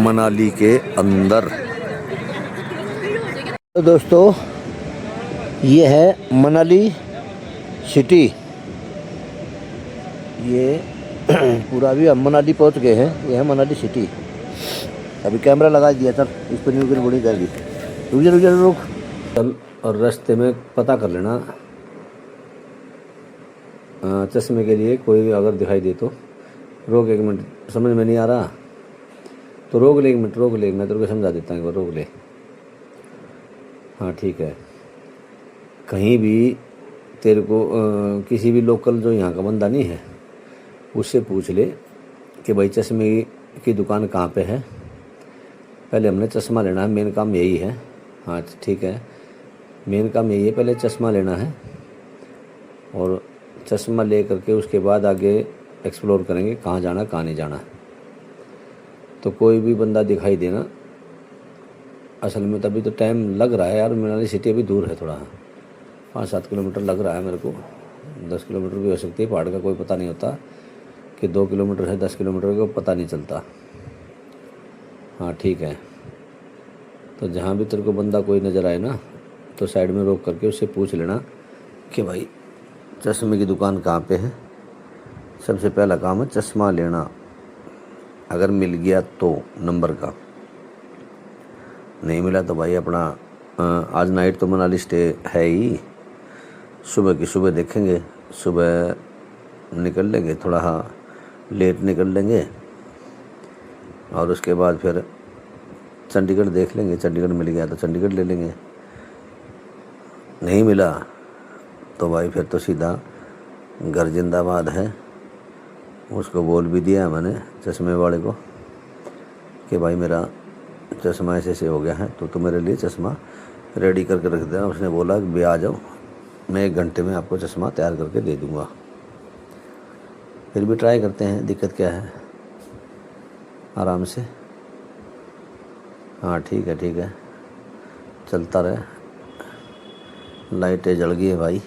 मनाली के अंदर। तो दोस्तों ये है मनाली सिटी। ये पूरा अभी हम मनाली पहुंच गए हैं। ये है मनाली सिटी। अभी कैमरा लगा दिया, चल इस पर न्यू बड़ी जाएगी। रुक जा रुक चल। और रास्ते में पता कर लेना चश्मे के लिए कोई अगर दिखाई दे तो रोक। 1 मिनट, समझ में नहीं आ रहा तो रोक ले, 1 मिनट रोक ले, मैं तेरे को समझा देता हूँ। रोक ले, हाँ ठीक है। कहीं भी तेरे को किसी भी लोकल जो यहाँ का बंदा नहीं है उससे पूछ ले कि भाई चश्मे की दुकान कहाँ पे है। पहले हमने चश्मा लेना है, मेन काम यही है। हाँ ठीक है, मेन काम यही है, पहले चश्मा लेना है और चश्मा ले करके उसके बाद आगे एक्सप्लोर करेंगे कहाँ जाना कहाँ नहीं जाना। तो कोई भी बंदा दिखाई देना। असल में तभी तो टाइम लग रहा है यार, मनाली सिटी अभी दूर है थोड़ा, 5-7 किलोमीटर लग रहा है मेरे को। 10 किलोमीटर भी हो सकती है, पहाड़ का कोई पता नहीं होता कि 2 किलोमीटर है 10 किलोमीटर का, पता नहीं चलता। हाँ ठीक है, तो जहाँ भी तेरे को बंदा कोई नज़र आए ना तो साइड में रोक करके उससे पूछ लेना कि भाई चश्मे की दुकान कहाँ पे है। सबसे पहला काम है चश्मा लेना। अगर मिल गया तो नंबर का, नहीं मिला तो भाई अपना आज नाइट तो मनाली स्टे है ही। सुबह की सुबह देखेंगे, सुबह निकल लेंगे, थोड़ा लेट निकल लेंगे और उसके बाद फिर चंडीगढ़ देख लेंगे। चंडीगढ़ मिल गया तो चंडीगढ़ ले लेंगे, नहीं मिला तो भाई फिर तो सीधा घर जिंदाबाद है। उसको बोल भी दिया है मैंने चश्मे वाले को कि भाई मेरा चश्मा ऐसे हो गया है तो मेरे लिए चश्मा रेडी करके रख देना। उसने बोला कि भी आ जाओ, मैं 1 घंटे में आपको चश्मा तैयार करके दे दूँगा। फिर भी ट्राई करते हैं, दिक्कत क्या है, आराम से। हाँ ठीक है, चलता रहे। लाइटें जल गई है भाई,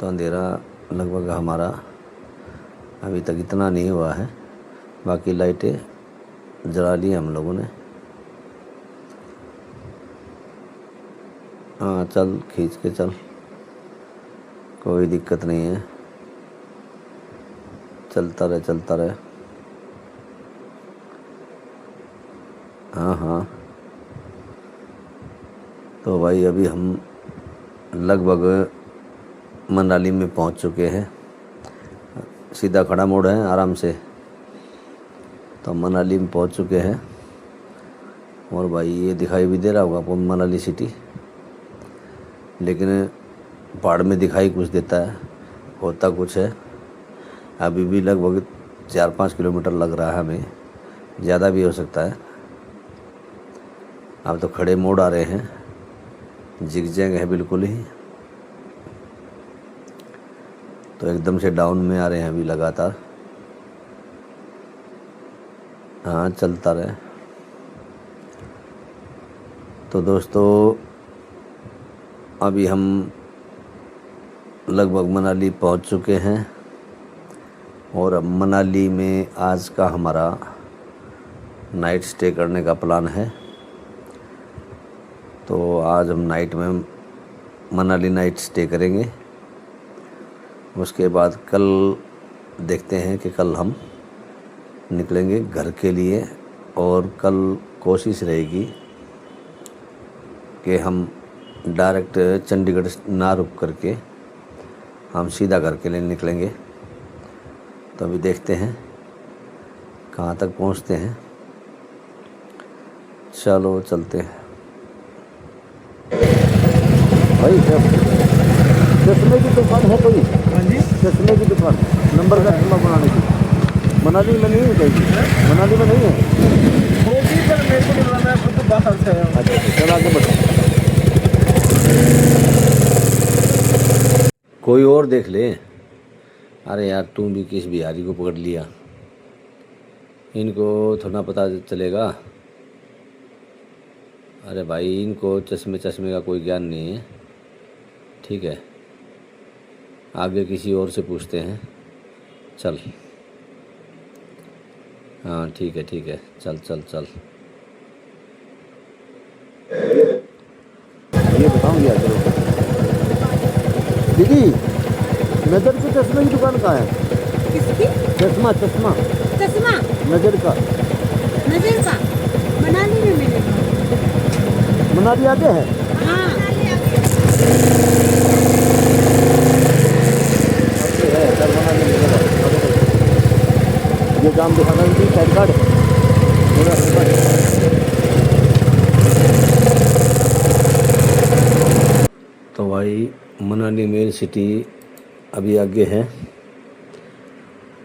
तो अंधेरा लगभग हमारा अभी तक इतना नहीं हुआ है, बाकी लाइटें जला ली हम लोगों ने। हाँ चल, खींच के चल, कोई दिक्कत नहीं है, चलता रहे। हाँ तो भाई अभी हम लगभग मनाली में पहुंच चुके हैं। सीधा खड़ा मोड़ है आराम से, तो मनाली में पहुंच चुके हैं। और भाई ये दिखाई भी दे रहा होगा आपको मनाली सिटी, लेकिन पहाड़ में दिखाई कुछ देता है, होता कुछ है। अभी भी लगभग 4-5 किलोमीटर लग रहा है हमें, ज़्यादा भी हो सकता है। अब तो खड़े मोड़ आ रहे हैं, जिगजैग है बिल्कुल ही, तो एकदम से डाउन में आ रहे हैं अभी लगातार। हाँ चलता रहे। तो दोस्तों अभी हम लगभग मनाली पहुंच चुके हैं और अब मनाली में आज का हमारा नाइट स्टे करने का प्लान है। तो आज हम नाइट में मनाली नाइट स्टे करेंगे। उसके बाद कल देखते हैं कि कल हम निकलेंगे घर के लिए, और कल कोशिश रहेगी कि हम डायरेक्ट चंडीगढ़ ना रुक करके हम सीधा घर के लिए निकलेंगे। तो अभी देखते हैं कहाँ तक पहुँचते हैं। चलो चलते हैं भाई। चश्मे की दुकान है कोई? हाँ जी, चश्मे की दुकान, नंबर का चश्मा बनाने की मनाली में नहीं है कहीं? मनाली में नहीं है? होगी पर मेरे को नहीं पता, मैं खुद तो बाहर से आया हूँ। अच्छा चल आगे बढ़ो। कोई और देख ले। अरे यार तू भी किस बिहारी को पकड़ लिया, इनको थोड़ा पता चलेगा। अरे भाई इनको चश्मे का कोई ज्ञान नहीं है, ठीक है। आगे किसी और से पूछते हैं, चल। हाँ ठीक है, चल। दीदी नजर के चश्मे की दुकान कहाँ है? किसकी? चश्मा चश्मा चश्मा नजर का नजर का मनाली में मिलेगा। मनाली आगे है। हाँ ये काम दिखाना भी पैन कार्ड तो भाई मनाली मेन सिटी अभी आगे है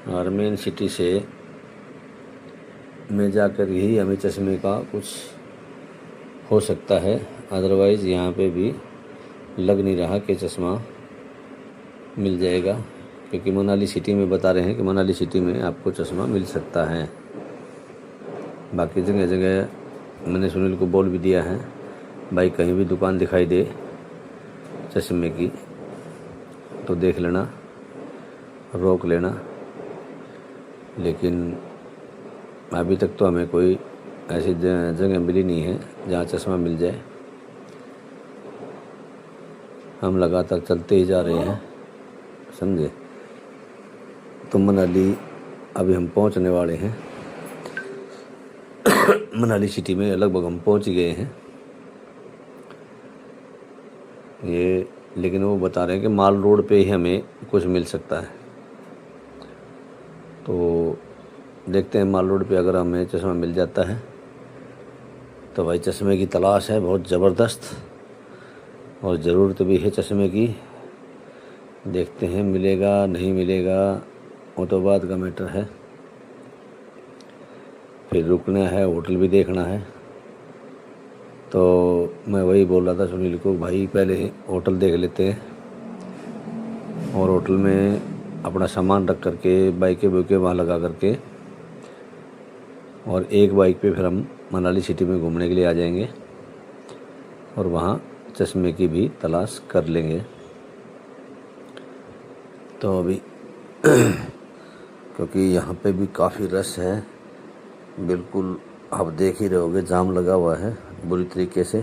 और मेन सिटी से में जाकर ही हमें चश्मे का कुछ हो सकता है, अदरवाइज़ यहाँ पे भी लग नहीं रहा कि चश्मा मिल जाएगा, क्योंकि मनाली सिटी में बता रहे हैं कि मनाली सिटी में आपको चश्मा मिल सकता है। बाकी जगह जगह मैंने सुनील को बोल भी दिया है, भाई कहीं भी दुकान दिखाई दे चश्मे की तो देख लेना, रोक लेना, लेकिन अभी तक तो हमें कोई ऐसी जगह मिली नहीं है जहाँ चश्मा मिल जाए। हम लगातार चलते ही जा रहे हैं, समझे। तो मनाली अभी हम पहुंचने वाले हैं मनाली सिटी में लगभग हम पहुंच गए हैं ये, लेकिन वो बता रहे हैं कि माल रोड पे ही हमें कुछ मिल सकता है। तो देखते हैं माल रोड पे अगर हमें चश्मा मिल जाता है तो भाई चश्मे की तलाश है बहुत ज़बरदस्त और ज़रूरत भी है चश्मे की। देखते हैं मिलेगा नहीं मिलेगा वो तो बात का मैटर है। फिर रुकना है, होटल भी देखना है। तो मैं वही बोल रहा था सुनील को, भाई पहले होटल देख लेते हैं और होटल में अपना सामान रख करके बाइकें बुइकें वहाँ लगा करके और एक बाइक पे फिर हम मनाली सिटी में घूमने के लिए आ जाएंगे और वहाँ चश्मे की भी तलाश कर लेंगे। तो अभी क्योंकि यहाँ पे भी काफ़ी रश है, बिल्कुल आप देख ही रहोगे जाम लगा हुआ है बुरी तरीके से,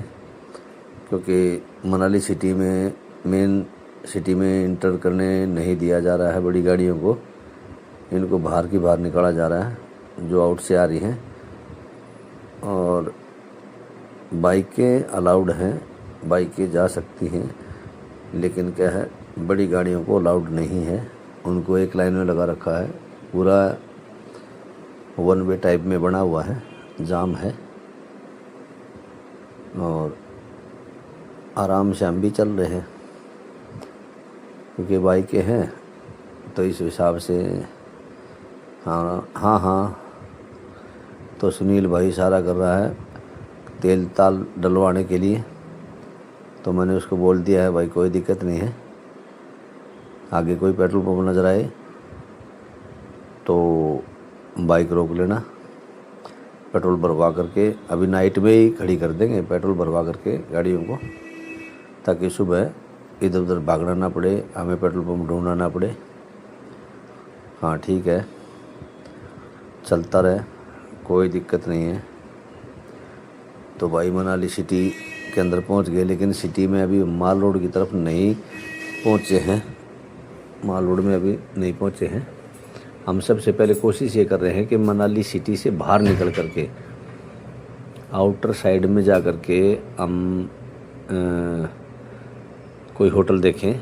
क्योंकि मनाली सिटी में मेन सिटी में इंटर करने नहीं दिया जा रहा है बड़ी गाड़ियों को, इनको बाहर की बाहर निकाला जा रहा है जो आउट से आ रही हैं। और बाइकें अलाउड हैं, बाइकें जा सकती हैं, लेकिन क्या है बड़ी गाड़ियों को अलाउड नहीं है। उनको एक लाइन में लगा रखा है, पूरा वन वे टाइप में बना हुआ है, जाम है और आराम से हम भी चल रहे हैं क्योंकि बाइकें हैं तो इस हिसाब से। हाँ तो सुनील भाई इशारा कर रहा है तेल ताल डलवाने के लिए, तो मैंने उसको बोल दिया है भाई कोई दिक्कत नहीं है, आगे कोई पेट्रोल पंप नज़र आए तो बाइक रोक लेना, पेट्रोल भरवा करके अभी नाइट में ही खड़ी कर देंगे पेट्रोल भरवा करके गाड़ियों को, ताकि सुबह इधर उधर भागना ना पड़े, हमें पेट्रोल पंप ढूंढना ना पड़े। हाँ ठीक है, चलता रहे, कोई दिक्कत नहीं है। तो भाई मनाली सिटी के अंदर पहुंच गए, लेकिन सिटी में अभी माल रोड की तरफ नहीं पहुंचे हैं, माल रोड में अभी नहीं पहुंचे हैं। हम सबसे पहले कोशिश ये कर रहे हैं कि मनाली सिटी से बाहर निकल करके आउटर साइड में जा कर के हम कोई होटल देखें,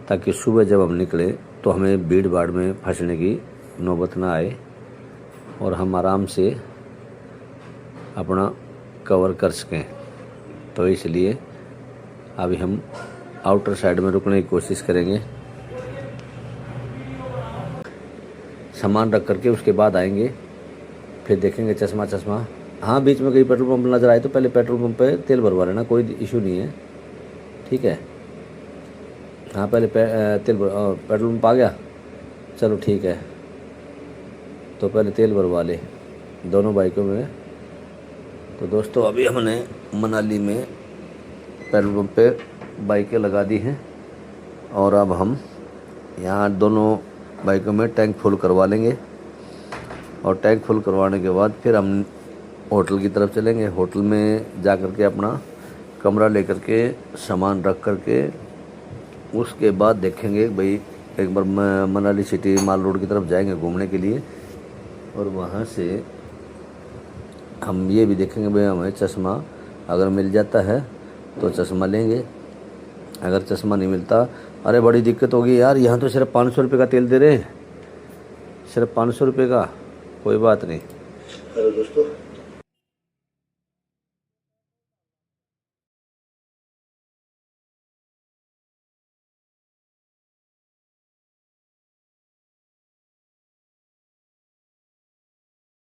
ताकि सुबह जब हम निकलें तो हमें भीड़ भाड़ में फंसने की नौबत ना आए और हम आराम से अपना कवर कर सकें। तो इसलिए अभी हम आउटर साइड में रुकने की कोशिश करेंगे, सामान रख करके उसके बाद आएंगे, फिर देखेंगे चश्मा। हाँ बीच में कहीं पेट्रोल पंप नज़र आए तो पहले पेट्रोल पंप पे तेल भरवा लेना, कोई इशू नहीं है, ठीक है। हाँ पहले पेट्रोल पंप आ गया, चलो ठीक है, तो पहले तेल भरवा ले दोनों बाइकों में। तो दोस्तों अभी हमने मनाली में पेट्रोल पंप पे बाइकें लगा दी हैं और अब हम यहाँ दोनों बाइकों में टैंक फुल करवा लेंगे और टैंक फुल करवाने के बाद फिर हम होटल की तरफ चलेंगे। होटल में जा कर के अपना कमरा लेकर के सामान रख कर के उसके बाद देखेंगे भाई, एक बार मनाली सिटी माल रोड की तरफ जाएंगे घूमने के लिए, और वहाँ से हम ये भी देखेंगे भाई हमें चश्मा अगर मिल जाता है तो चश्मा लेंगे, अगर चश्मा नहीं मिलता, अरे बड़ी दिक्कत होगी यार, यहाँ तो सिर्फ 500 रुपये का तेल दे रहे हैं, सिर्फ 500 रुपये का, कोई बात नहीं। हेलो दोस्तों,